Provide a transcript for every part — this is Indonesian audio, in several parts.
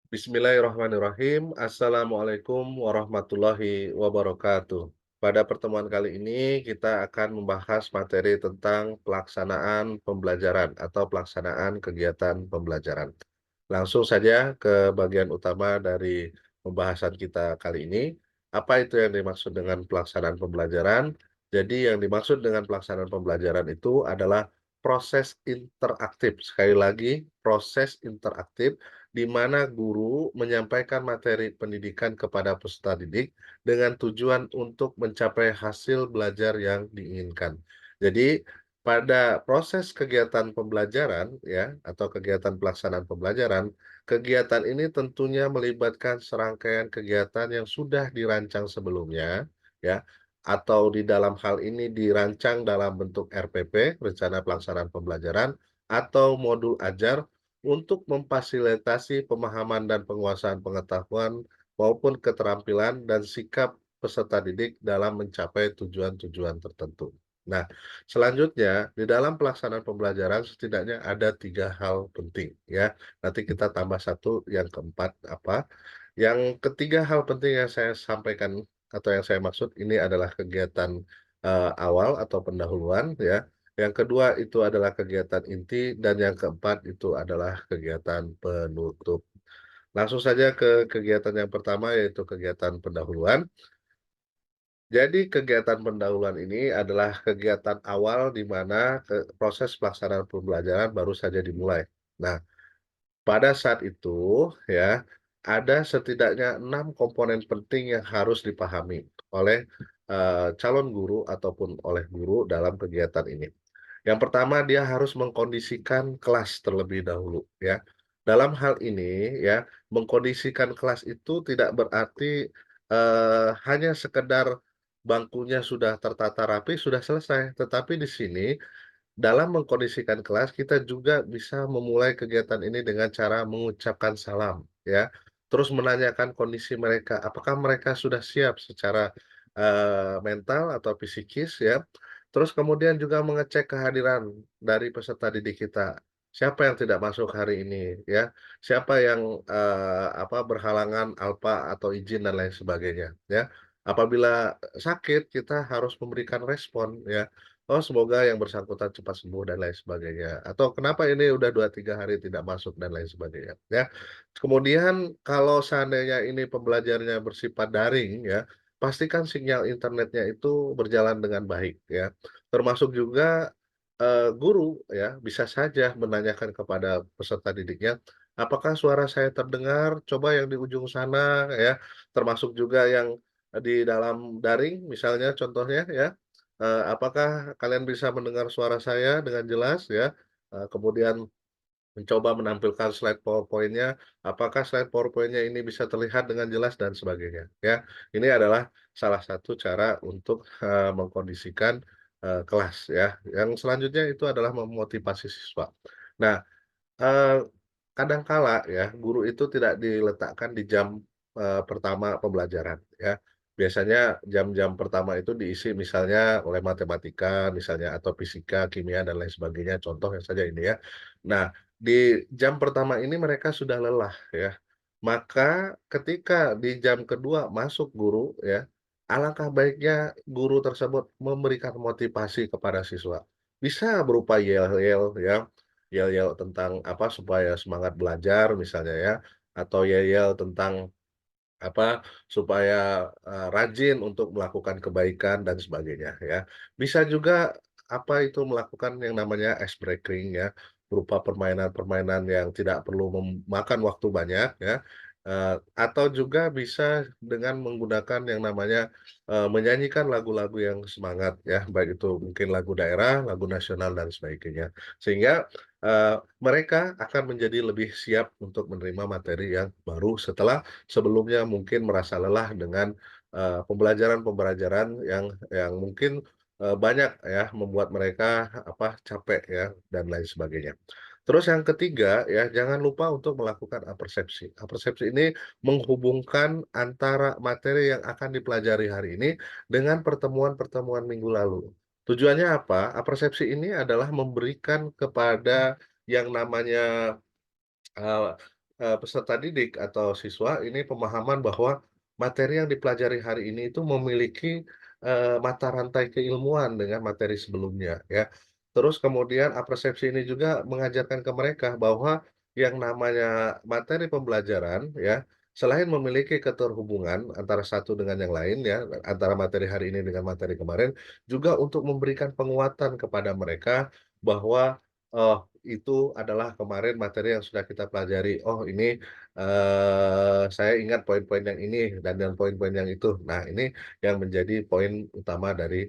Bismillahirrahmanirrahim. Assalamualaikum warahmatullahi wabarakatuh. Pada pertemuan kali ini kita akan membahas materi tentang pelaksanaan pembelajaran atau pelaksanaan kegiatan pembelajaran. Langsung saja ke bagian utama dari pembahasan kita kali ini. Apa itu yang dimaksud dengan pelaksanaan pembelajaran? Jadi yang dimaksud dengan pelaksanaan pembelajaran itu adalah proses interaktif. Sekali lagi, proses interaktif di mana guru menyampaikan materi pendidikan kepada peserta didik dengan tujuan untuk mencapai hasil belajar yang diinginkan. Jadi, pada proses kegiatan pembelajaran ya atau kegiatan pelaksanaan pembelajaran, kegiatan ini tentunya melibatkan serangkaian kegiatan yang sudah dirancang sebelumnya ya atau di dalam hal ini dirancang dalam bentuk RPP, rencana pelaksanaan pembelajaran atau modul ajar untuk memfasilitasi pemahaman dan penguasaan pengetahuan maupun keterampilan dan sikap peserta didik dalam mencapai tujuan-tujuan tertentu. Nah, selanjutnya di dalam pelaksanaan pembelajaran setidaknya ada 3 hal penting ya. Nanti kita tambah satu yang keempat apa. Yang ketiga hal penting yang saya sampaikan atau yang saya maksud ini adalah kegiatan, awal atau pendahuluan ya. Yang kedua itu adalah kegiatan inti dan yang keempat itu adalah kegiatan penutup. Langsung saja ke kegiatan yang pertama yaitu kegiatan pendahuluan. Jadi kegiatan pendahuluan ini adalah kegiatan awal di mana proses pelaksanaan pembelajaran baru saja dimulai. Nah, pada saat itu ya, ada setidaknya 6 komponen penting yang harus dipahami oleh, calon guru ataupun oleh guru dalam kegiatan ini. Yang pertama dia harus mengkondisikan kelas terlebih dahulu ya. Dalam hal ini ya, mengkondisikan kelas itu tidak berarti, hanya sekedar bangkunya sudah tertata rapi, sudah selesai. Tetapi di sini dalam mengkondisikan kelas, kita juga bisa memulai kegiatan ini dengan cara mengucapkan salam, ya. Terus menanyakan kondisi mereka, apakah mereka sudah siap secara, mental atau psikis, ya. Terus kemudian juga mengecek kehadiran dari peserta didik kita. Siapa yang tidak masuk hari ini, ya. Siapa yang, berhalangan alpa atau izin dan lain sebagainya, ya. Apabila sakit, kita harus memberikan respon, ya. Oh, semoga yang bersangkutan cepat sembuh dan lain sebagainya, atau kenapa ini udah 2 3 hari tidak masuk dan lain sebagainya, ya. Kemudian kalau seandainya ini pembelajarannya bersifat daring ya, pastikan sinyal internetnya itu berjalan dengan baik ya. Termasuk juga, guru ya, bisa saja menanyakan kepada peserta didiknya, "Apakah suara saya terdengar? Coba yang di ujung sana," ya. Termasuk juga yang, di dalam daring misalnya contohnya ya, "Apakah kalian bisa mendengar suara saya dengan jelas?" Ya, kemudian mencoba menampilkan slide PowerPoint-nya, apakah slide PowerPoint-nya ini bisa terlihat dengan jelas dan sebagainya, ya. Ini adalah salah satu cara untuk, mengkondisikan, kelas ya. Yang selanjutnya itu adalah memotivasi siswa. Nah, Eee, kadang kala ya, guru itu tidak diletakkan di jam, pertama pembelajaran ya. Biasanya jam-jam pertama itu diisi misalnya oleh matematika misalnya atau fisika, kimia, dan lain sebagainya, contohnya saja ini ya. Nah, di jam pertama ini mereka sudah lelah ya, maka ketika di jam kedua masuk guru ya, alangkah baiknya guru tersebut memberikan motivasi kepada siswa. Bisa berupa yel-yel ya, yel-yel tentang apa, supaya semangat belajar misalnya ya, atau yel-yel tentang apa, supaya, rajin untuk melakukan kebaikan dan sebagainya ya. Bisa juga apa itu, melakukan yang namanya ice breaking ya, berupa permainan-permainan yang tidak perlu memakan waktu banyak ya, atau juga bisa dengan menggunakan yang namanya, menyanyikan lagu-lagu yang semangat ya, baik itu mungkin lagu daerah, lagu nasional dan sebagainya. Sehingga, mereka akan menjadi lebih siap untuk menerima materi yang baru setelah sebelumnya mungkin merasa lelah dengan, pembelajaran-pembelajaran yang mungkin, banyak ya membuat mereka apa, capek ya dan lain sebagainya. Terus yang ketiga ya, jangan lupa untuk melakukan apersepsi. Apersepsi ini menghubungkan antara materi yang akan dipelajari hari ini dengan pertemuan-pertemuan minggu lalu. Tujuannya apa? Apersepsi ini adalah memberikan kepada yang namanya peserta didik atau siswa ini pemahaman bahwa materi yang dipelajari hari ini itu memiliki, mata rantai keilmuan dengan materi sebelumnya ya. Terus kemudian persepsi ini juga mengajarkan ke mereka bahwa yang namanya materi pembelajaran ya, selain memiliki keterhubungan antara satu dengan yang lain ya, antara materi hari ini dengan materi kemarin, juga untuk memberikan penguatan kepada mereka bahwa, oh, itu adalah kemarin materi yang sudah kita pelajari. Oh ini, saya ingat poin-poin yang ini dan poin-poin yang itu. Nah ini yang menjadi poin utama dari,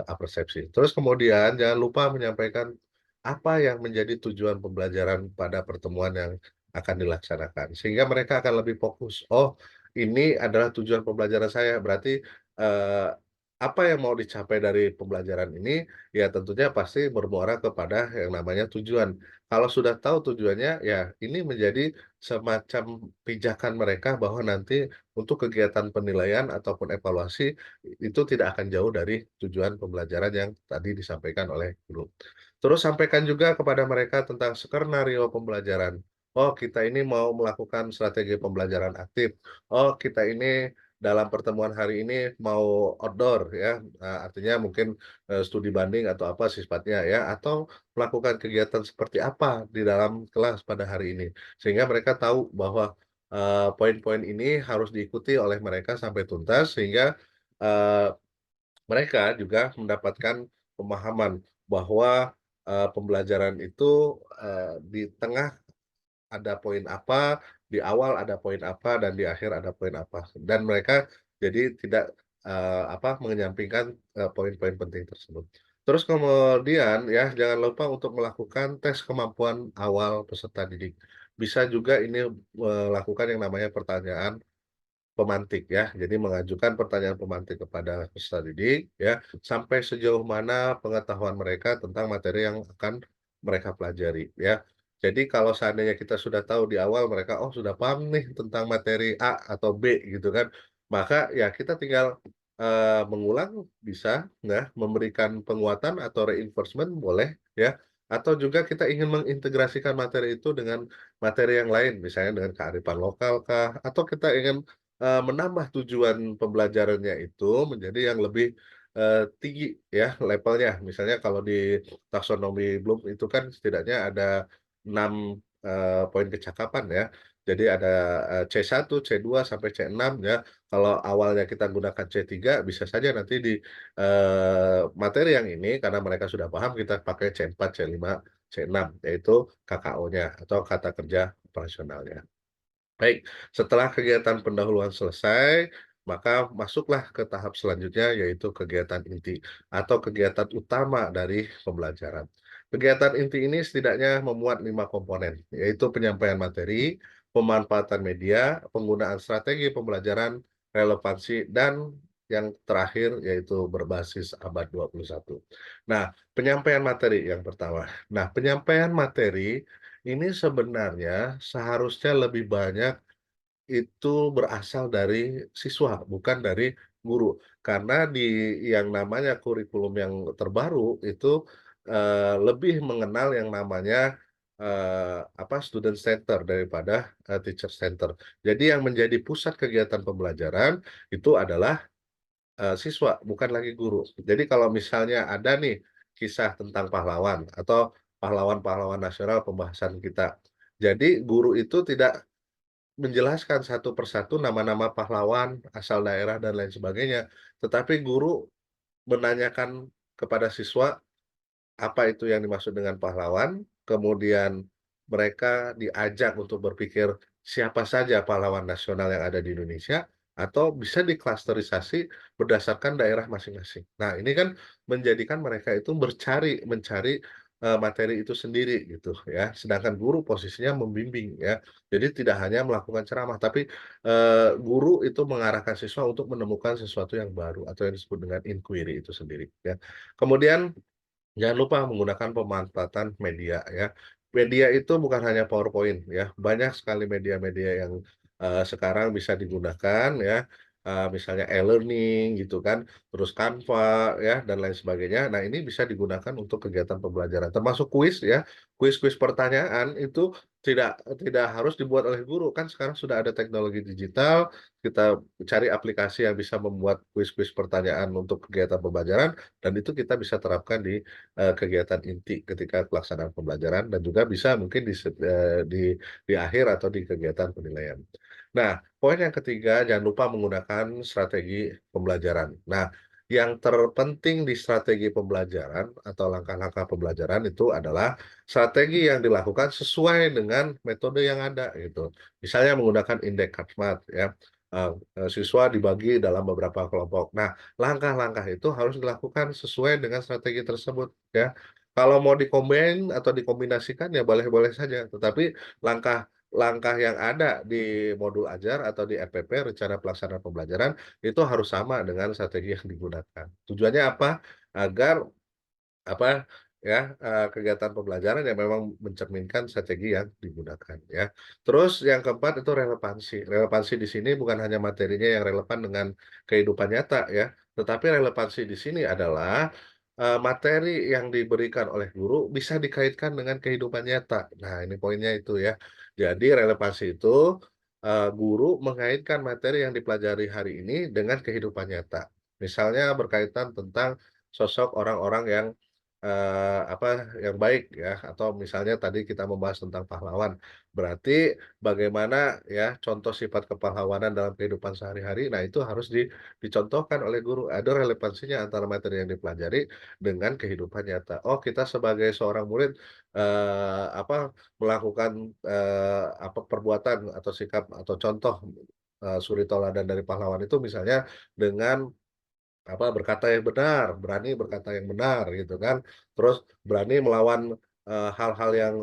persepsi. Terus kemudian jangan lupa menyampaikan apa yang menjadi tujuan pembelajaran pada pertemuan yang akan dilaksanakan. Sehingga mereka akan lebih fokus, "Oh ini adalah tujuan pembelajaran saya." Berarti, eee, apa yang mau dicapai dari pembelajaran ini, ya tentunya pasti bermuara kepada yang namanya tujuan. Kalau sudah tahu tujuannya, ya ini menjadi semacam pijakan mereka bahwa nanti untuk kegiatan penilaian ataupun evaluasi, itu tidak akan jauh dari tujuan pembelajaran yang tadi disampaikan oleh guru. Terus sampaikan juga kepada mereka tentang skenario pembelajaran. Oh, kita ini mau melakukan strategi pembelajaran aktif. Oh, kita ini dalam pertemuan hari ini mau outdoor ya, artinya mungkin studi banding atau apa sifatnya ya, atau melakukan kegiatan seperti apa di dalam kelas pada hari ini. Sehingga mereka tahu bahwa, poin-poin ini harus diikuti oleh mereka sampai tuntas sehingga, eee, mereka juga mendapatkan pemahaman bahwa, pembelajaran itu, di tengah ada poin apa, di awal ada poin apa, dan di akhir ada poin apa. Dan mereka jadi tidak, mengenyampingkan, poin-poin penting tersebut. Terus kemudian ya, jangan lupa untuk melakukan tes kemampuan awal peserta didik. Bisa juga ini melakukan yang namanya pertanyaan pemantik ya. Jadi mengajukan pertanyaan pemantik kepada peserta didik ya, sampai sejauh mana pengetahuan mereka tentang materi yang akan mereka pelajari ya. Jadi kalau seandainya kita sudah tahu di awal mereka, oh sudah paham nih tentang materi A atau B gitu kan, maka ya kita tinggal, mengulang bisa ya, memberikan penguatan atau reinforcement boleh ya, atau juga kita ingin mengintegrasikan materi itu dengan materi yang lain, misalnya dengan kearifan lokal kah, atau kita ingin menambah tujuan pembelajarannya itu menjadi yang lebih, tinggi ya levelnya. Misalnya kalau di taksonomi Bloom itu kan setidaknya ada 6 poin kecakapan ya. Jadi ada, C1, C2, sampai C6 ya. Kalau awalnya kita gunakan C3 bisa saja nanti di, materi yang ini karena mereka sudah paham kita pakai C4, C5, C6 yaitu KKO-nya atau kata kerja operasionalnya. Baik, setelah kegiatan pendahuluan selesai, maka masuklah ke tahap selanjutnya yaitu kegiatan inti atau kegiatan utama dari pembelajaran. Kegiatan inti ini setidaknya memuat 5 komponen, yaitu penyampaian materi, pemanfaatan media, penggunaan strategi pembelajaran, relevansi, dan yang terakhir yaitu berbasis abad 21. Nah, penyampaian materi yang pertama. Nah, penyampaian materi ini sebenarnya seharusnya lebih banyak itu berasal dari siswa, bukan dari guru. Karena di yang namanya kurikulum yang terbaru itu, lebih mengenal yang namanya, student center daripada, teacher center. Jadi yang menjadi pusat kegiatan pembelajaran itu adalah, siswa, bukan lagi guru. Jadi kalau misalnya ada nih kisah tentang pahlawan atau pahlawan-pahlawan nasional pembahasan kita. Jadi guru itu tidak menjelaskan satu persatu nama-nama pahlawan, asal daerah, dan lain sebagainya. Tetapi guru menanyakan kepada siswa apa itu yang dimaksud dengan pahlawan, kemudian mereka diajak untuk berpikir siapa saja pahlawan nasional yang ada di Indonesia, atau bisa diklasterisasi berdasarkan daerah masing-masing. Nah, ini kan menjadikan mereka itu mencari, materi itu sendiri gitu ya, sedangkan guru posisinya membimbing ya. Jadi tidak hanya melakukan ceramah, tapi, guru itu mengarahkan siswa untuk menemukan sesuatu yang baru atau yang disebut dengan inquiry itu sendiri ya. Kemudian jangan lupa menggunakan pemanfaatan media ya. Media itu bukan hanya PowerPoint ya, banyak sekali media-media yang, sekarang bisa digunakan ya, misalnya e-learning gitu kan, terus Canva ya, dan lain sebagainya. Nah, ini bisa digunakan untuk kegiatan pembelajaran, termasuk kuis ya, kuis-kuis pertanyaan itu Tidak harus dibuat oleh guru, kan sekarang sudah ada teknologi digital, kita cari aplikasi yang bisa membuat kuis-kuis pertanyaan untuk kegiatan pembelajaran, dan itu kita bisa terapkan di, kegiatan inti ketika pelaksanaan pembelajaran dan juga bisa mungkin di akhir atau di kegiatan penilaian. Nah, poin yang ketiga, jangan lupa menggunakan strategi pembelajaran. Nah, yang terpenting di strategi pembelajaran atau langkah-langkah pembelajaran itu adalah strategi yang dilakukan sesuai dengan metode yang ada gitu. Misalnya menggunakan indeks Karpmat ya, siswa dibagi dalam beberapa kelompok. Nah, langkah-langkah itu harus dilakukan sesuai dengan strategi tersebut ya. Kalau mau atau dikombinasikan ya boleh-boleh saja, tetapi langkah langkah yang ada di modul ajar atau di RPP, rencana pelaksanaan pembelajaran, itu harus sama dengan strategi yang digunakan. Tujuannya apa? Agar apa, ya, kegiatan pembelajaran yang memang mencerminkan strategi yang digunakan, ya. Terus yang keempat itu relevansi. Relevansi di sini bukan hanya materinya yang relevan dengan kehidupan nyata ya, tetapi relevansi di sini adalah, materi yang diberikan oleh guru bisa dikaitkan dengan kehidupan nyata. Nah, ini poinnya itu ya. Jadi relevansi itu, guru mengaitkan materi yang dipelajari hari ini dengan kehidupan nyata. Misalnya berkaitan tentang sosok orang-orang yang yang baik ya, atau misalnya tadi kita membahas tentang pahlawan. Berarti bagaimana ya contoh sifat kepahlawanan dalam kehidupan sehari-hari, nah itu harus dicontohkan oleh guru. Ada relevansinya antara materi yang dipelajari dengan kehidupan nyata. Oh, kita sebagai seorang murid, melakukan, perbuatan atau sikap atau contoh, suri toladan dari pahlawan itu misalnya dengan berkata yang benar, berani berkata yang benar gitu kan, terus berani melawan, hal-hal yang,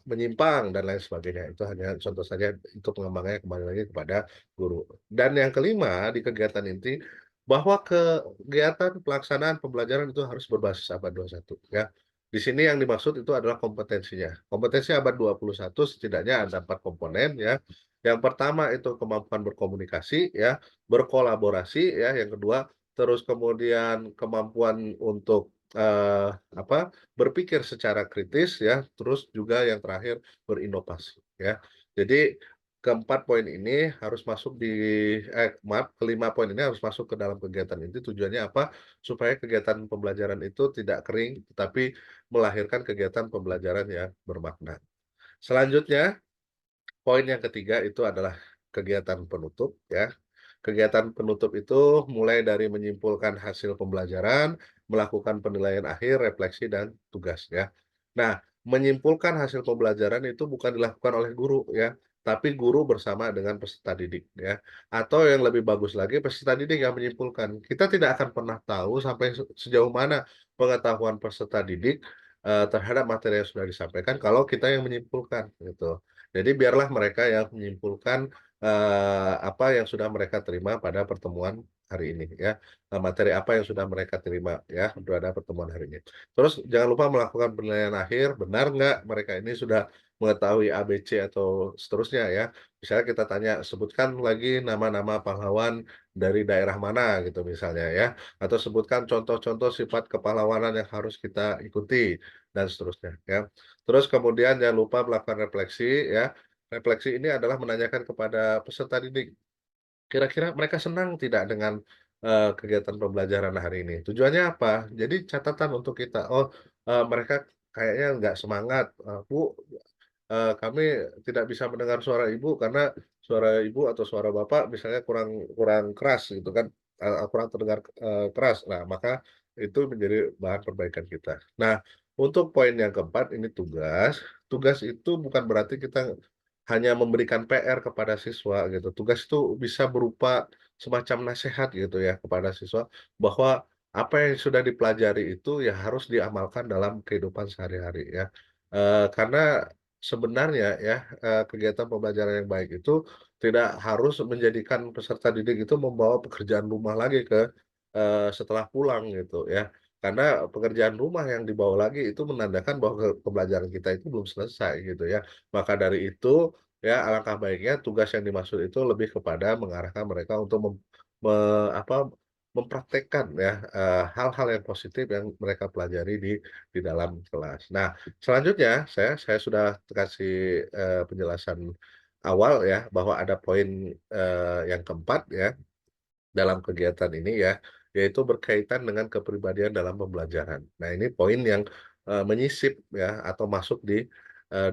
menyimpang dan lain sebagainya. Itu hanya contoh saja, itu pengembangannya kembali lagi kepada guru. Dan yang kelima di kegiatan inti, bahwa kegiatan pelaksanaan pembelajaran itu harus berbasis abad 21 ya. Di sini yang dimaksud itu adalah kompetensinya. Kompetensi abad 21 setidaknya ada 4 komponen ya. Yang pertama itu kemampuan berkomunikasi ya, berkolaborasi ya, yang kedua terus kemudian kemampuan untuk, berpikir secara kritis ya, terus juga yang terakhir berinovasi ya. Jadi keempat poin ini harus masuk di maaf, kelima poin ini harus masuk ke dalam kegiatan inti tujuannya apa? Supaya kegiatan pembelajaran itu tidak kering, tetapi melahirkan kegiatan pembelajaran yang bermakna. Selanjutnya, poin yang ketiga itu adalah kegiatan penutup ya. Kegiatan penutup itu mulai dari menyimpulkan hasil pembelajaran, melakukan penilaian akhir, refleksi, dan tugas ya. Nah, menyimpulkan hasil pembelajaran itu bukan dilakukan oleh guru ya, tapi guru bersama dengan peserta didik ya. Atau yang lebih bagus lagi peserta didik yang menyimpulkan. Kita tidak akan pernah tahu sampai sejauh mana pengetahuan peserta didik terhadap materi yang sudah disampaikan kalau kita yang menyimpulkan gitu. Jadi biarlah mereka yang menyimpulkan apa yang sudah mereka terima pada pertemuan hari ini ya, materi apa yang sudah mereka terima ya pada pertemuan hari ini. Terus jangan lupa melakukan penilaian akhir, benar nggak mereka ini sudah mengetahui A, B, C, atau seterusnya ya. Misalnya kita tanya, sebutkan lagi nama-nama pahlawan dari daerah mana gitu misalnya ya, atau sebutkan contoh-contoh sifat kepahlawanan yang harus kita ikuti dan seterusnya ya. Terus kemudian jangan lupa melakukan refleksi ya. Refleksi ini adalah menanyakan kepada peserta didik, kira-kira mereka senang tidak dengan, kegiatan pembelajaran hari ini? Tujuannya apa? Jadi catatan untuk kita, oh, mereka kayaknya nggak semangat, "Bu, kami tidak bisa mendengar suara ibu karena suara ibu atau suara bapak misalnya kurang kurang keras," gitu kan, kurang terdengar, keras. Nah, maka itu menjadi bahan perbaikan kita. Nah, untuk poin yang keempat ini tugas. Tugas itu bukan berarti kita hanya memberikan PR kepada siswa gitu. Tugas itu bisa berupa semacam nasihat gitu ya kepada siswa, bahwa apa yang sudah dipelajari itu ya harus diamalkan dalam kehidupan sehari-hari ya. Karena sebenarnya ya, kegiatan pembelajaran yang baik itu tidak harus menjadikan peserta didik itu membawa pekerjaan rumah lagi setelah pulang gitu ya. Karena pekerjaan rumah yang dibawa lagi itu menandakan bahwa pembelajaran kita itu belum selesai gitu ya. Maka dari itu, ya alangkah baiknya tugas yang dimaksud itu lebih kepada mengarahkan mereka untuk mem me apa, mempraktekkan ya, hal-hal yang positif yang mereka pelajari di dalam kelas. Nah, selanjutnya saya sudah kasih, penjelasan awal ya, bahwa ada poin, yang keempat ya, dalam kegiatan ini ya, yaitu berkaitan dengan kepribadian dalam pembelajaran. Nah, ini poin yang, menyisip ya, atau masuk di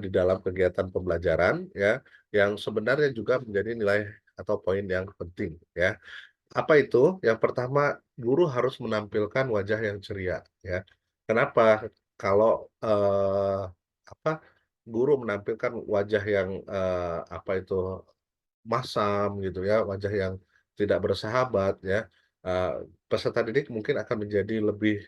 dalam kegiatan pembelajaran ya, yang sebenarnya juga menjadi nilai atau poin yang penting ya. Apa itu? Yang pertama, guru harus menampilkan wajah yang ceria, ya. Kenapa? Kalau, apa, guru menampilkan wajah yang, apa itu, masam gitu ya, wajah yang tidak bersahabat ya, peserta didik mungkin akan menjadi lebih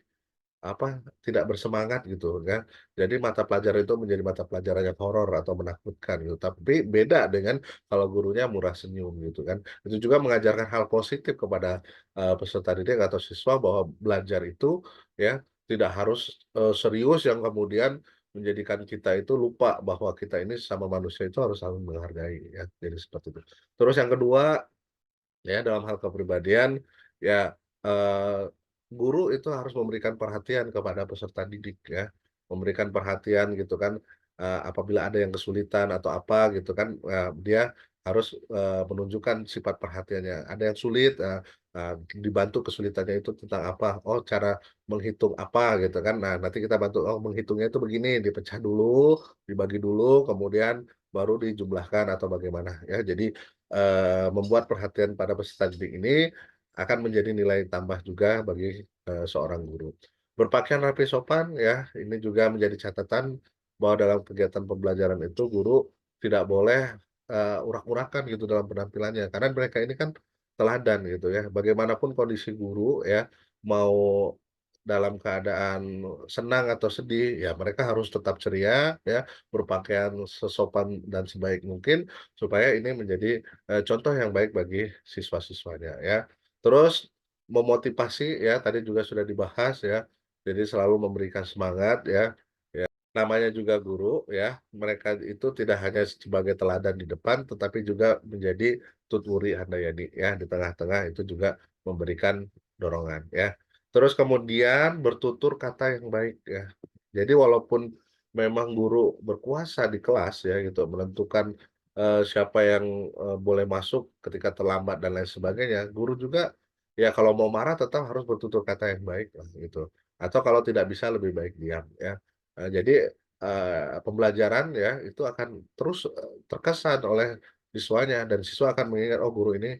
apa, tidak bersemangat gitu kan. Jadi mata pelajaran itu menjadi mata pelajaran yang horor atau menakutkan gitu. Tapi beda dengan kalau gurunya murah senyum gitu kan. Itu juga mengajarkan hal positif kepada, peserta didik atau siswa bahwa belajar itu ya tidak harus, serius yang kemudian menjadikan kita itu lupa bahwa kita ini sesama manusia itu harus saling menghargai ya, jadi seperti itu. Terus yang kedua ya, dalam hal kepribadian, ya, guru itu harus memberikan perhatian kepada peserta didik ya, memberikan perhatian gitu kan, apabila ada yang kesulitan atau apa gitu kan, dia harus, menunjukkan sifat perhatiannya. Ada yang sulit, dibantu kesulitannya itu tentang apa, oh cara menghitung apa gitu kan. Nah, nanti kita bantu, oh menghitungnya itu begini, dipecah dulu, dibagi dulu, kemudian baru dijumlahkan atau bagaimana ya. Jadi membuat perhatian pada peserta didik ini akan menjadi nilai tambah juga bagi, seorang guru. Berpakaian rapi sopan ya, ini juga menjadi catatan bahwa dalam kegiatan pembelajaran itu guru tidak boleh, urak-urakan gitu dalam penampilannya, karena mereka ini kan teladan gitu ya. Bagaimanapun kondisi guru ya, mau dalam keadaan senang atau sedih, ya mereka harus tetap ceria ya, berpakaian sesopan dan sebaik mungkin supaya ini menjadi contoh yang baik bagi siswa-siswanya ya. Terus memotivasi ya, tadi juga sudah dibahas ya, jadi selalu memberikan semangat ya. Namanya juga guru ya, mereka itu tidak hanya sebagai teladan di depan, tetapi juga menjadi tuturi handayani ya, di tengah-tengah itu juga memberikan dorongan ya. Terus kemudian bertutur kata yang baik ya. Jadi walaupun memang guru berkuasa di kelas ya gitu, menentukan, siapa yang, boleh masuk ketika terlambat dan lain sebagainya, guru juga ya kalau mau marah tetap harus bertutur kata yang baik lah gitu. Atau kalau tidak bisa lebih baik diam ya. Jadi, pembelajaran ya, itu akan terus, terkesan oleh siswanya dan siswa akan mengingat, "Oh guru ini,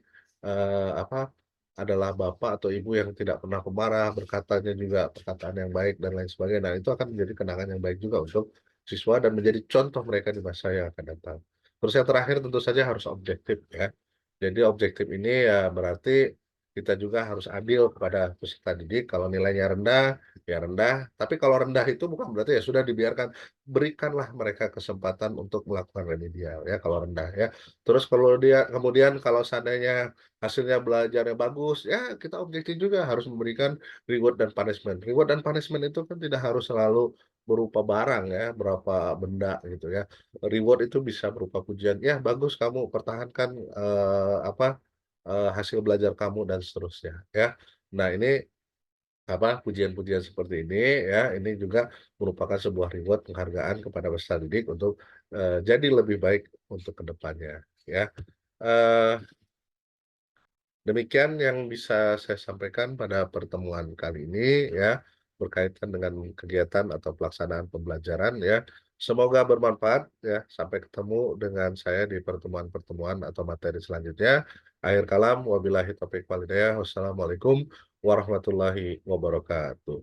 apa, adalah bapak atau ibu yang tidak pernah pemarah, berkatanya juga perkataan yang baik dan lain sebagainya." Nah, itu akan menjadi kenangan yang baik juga untuk siswa dan menjadi contoh mereka di masa yang akan datang. Terus yang terakhir tentu saja harus objektif ya. Jadi objektif ini ya berarti kita juga harus adil kepada peserta didik, kalau nilainya rendah, ya rendah, tapi kalau rendah itu bukan berarti ya sudah dibiarkan, berikanlah mereka kesempatan untuk melakukan remedial ya kalau rendah ya. Terus kalau dia kemudian kalau seandainya hasilnya belajarnya bagus, ya kita objektif juga harus memberikan reward dan punishment. Reward dan punishment itu kan tidak harus selalu berupa barang ya, berapa benda gitu ya. Reward itu bisa berupa pujian, "Ya bagus kamu pertahankan, apa, hasil belajar kamu," dan seterusnya ya. Nah ini apa, pujian-pujian seperti ini ya, ini juga merupakan sebuah reward penghargaan kepada peserta didik untuk, jadi lebih baik untuk ke depannya ya. Eee, Demikian yang bisa saya sampaikan pada pertemuan kali ini ya, berkaitan dengan kegiatan atau pelaksanaan pembelajaran ya. Semoga bermanfaat ya, sampai ketemu dengan saya di pertemuan-pertemuan atau materi selanjutnya. Akhir kalam, wabillahi taufiq wal hidayah. Wassalamualaikum warahmatullahi wabarakatuh.